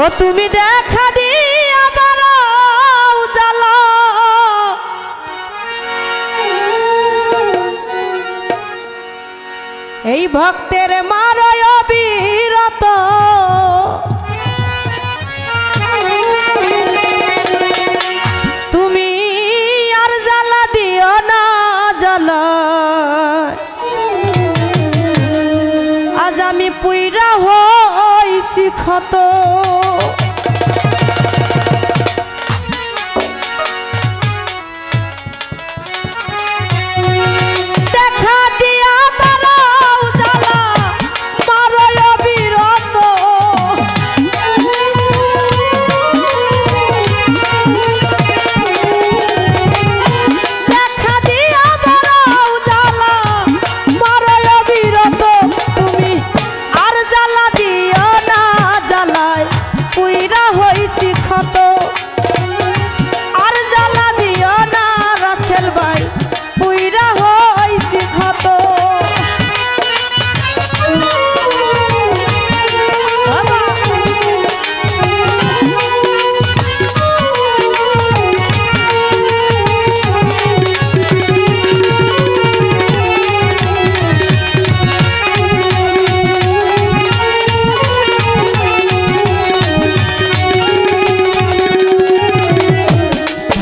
ও তুমি দেখা দিয়া বারাও জ্বালা এই ভক্তের মারয় বিরত তুমি আর জ্বালা দিও না জ্বালা আজ আমি পুইরা হইছি ক্ষত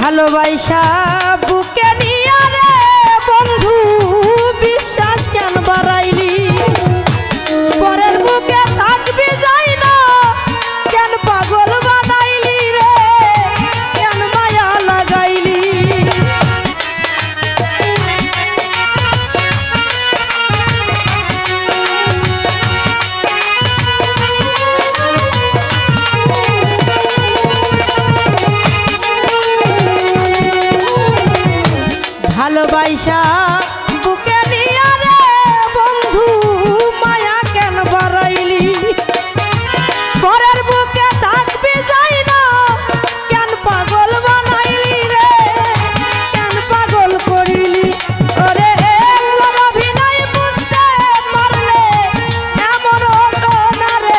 ভালোবাসা বুকে নিয়া রে বন্ধু বিশ্বাস কেন বাড়াইলি পরের বুকে থাকবি যাই না কেন পাগল বানাইলি রে কেন মায়া লাগাইলি ভালোবাসা বুকে নিয়া রে বন্ধু মায়া কেন বাড়াইলি পরের বুকে থাকবি যাই না কেন পাগল বানাইলি রে কেন পাগল করিলি ওরে তোর অভিনয় বুঝতে পারলে এমন হতো না রে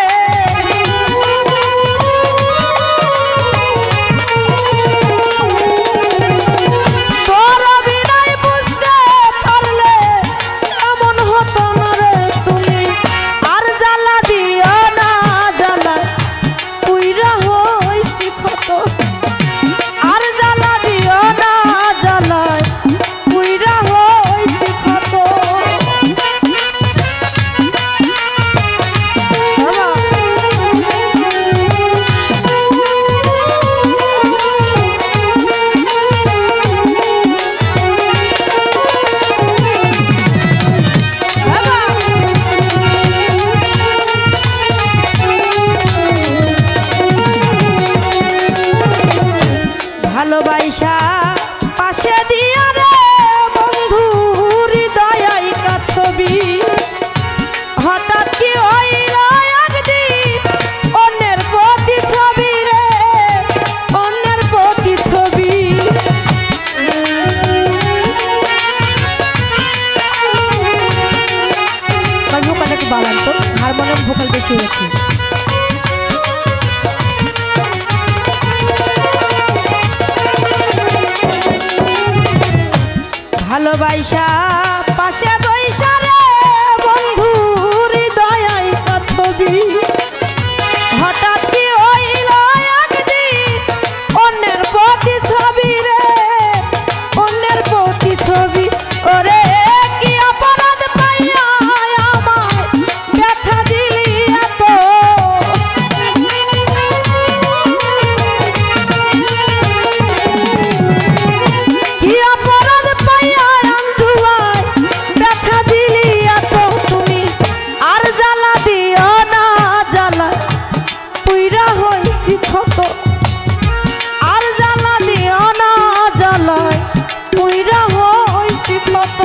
ভালোবাসা পাশে দিয়া রে বন্ধু হৃদয় আইকা ছবি হঠাৎ কি হইল একদিন অন্যের প্রতি ছবি রে অন্যের প্রতি ছবি ভোকালটা একটু বাড়ান তো হারমোনিয়াম ভোকাল বেশি হয়েছে ভালোবাসা পাশে বৈশা রে বন্ধু হৃদয় আইকা ছবি হঠাৎ কি হইল একদিন অন্যের প্রতি ছবি রে অন্যের প্রতি ছবি ওরে কি অপরাধ পাইয়া আমায় ব্যথা দিলি এত কি অপরাধ পাইয়া ব্যথা দিলি এত তুমি আর জ্বালা দিও না জ্বালা পুইরা হইছি ক্ষত আর জ্বালা দিও না জ্বালা পুইরা হইছি ক্ষত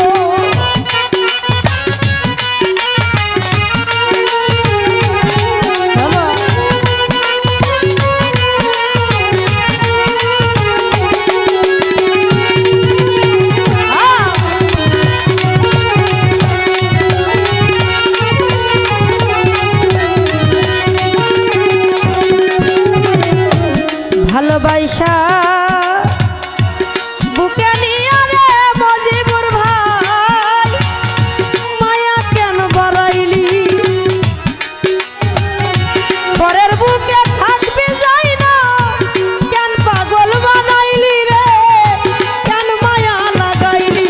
বাইসা বুকে নিয়ে রে মজিবুর ভাই মায়া কেন বাড়াইলি পরের বুকে থাকবি যাই না কেন পাগল বানাইলি রে কেন মায়া লাগাইলি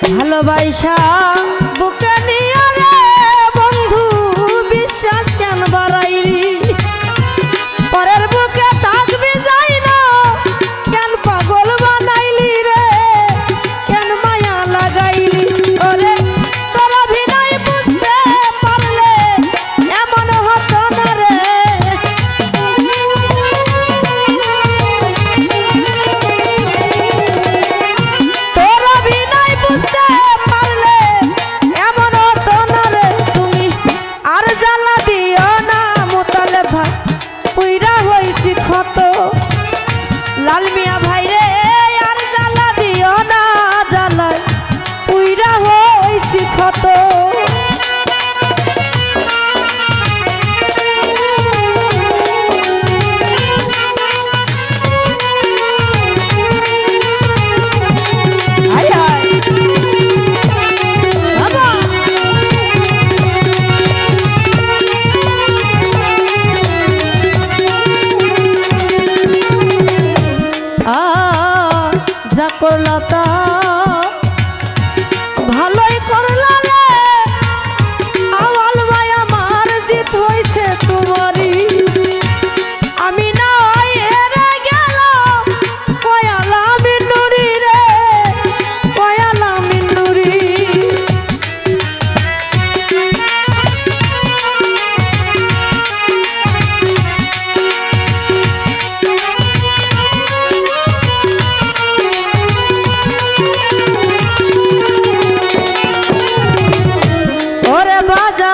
ভালোবাসা বুকে নিয়ে রে বন্ধু বিশ্বাস কেন বাড়াইলি পরের বুকে থাকবি যাই না কেন পাগল বানাইলি রে কেন মায়া লাগাইলি ওরে তোর অভিনয় বুঝতে পারলে এমন হতো না রে তোর অভিনয় বুঝতে পারলে এমন হতো না রে তুমি আর জ্বালা দিও না মোতালে ভাই পুইরা হইছি ক্ষত লাল মিয়া ভাই রে আর জ্বালা দিও না জ্বালায় পুইরা হইছি ক্ষত আয় আয় বাবা যা করলা তা ভালোই করলা রে আওয়াল ভাই আমার জিত হইছে তোমারই আমি না হেরে গেল কয়ালা মিন্নুরি রে কয়ালা মিন্নুরি ওরে বাজা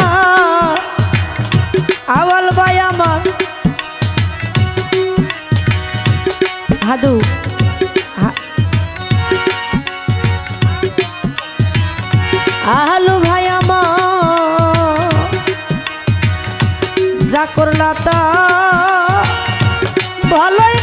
আওয়াল ভাই আমার হাদু আলু ভাই আমার যা করলা তা ভালোই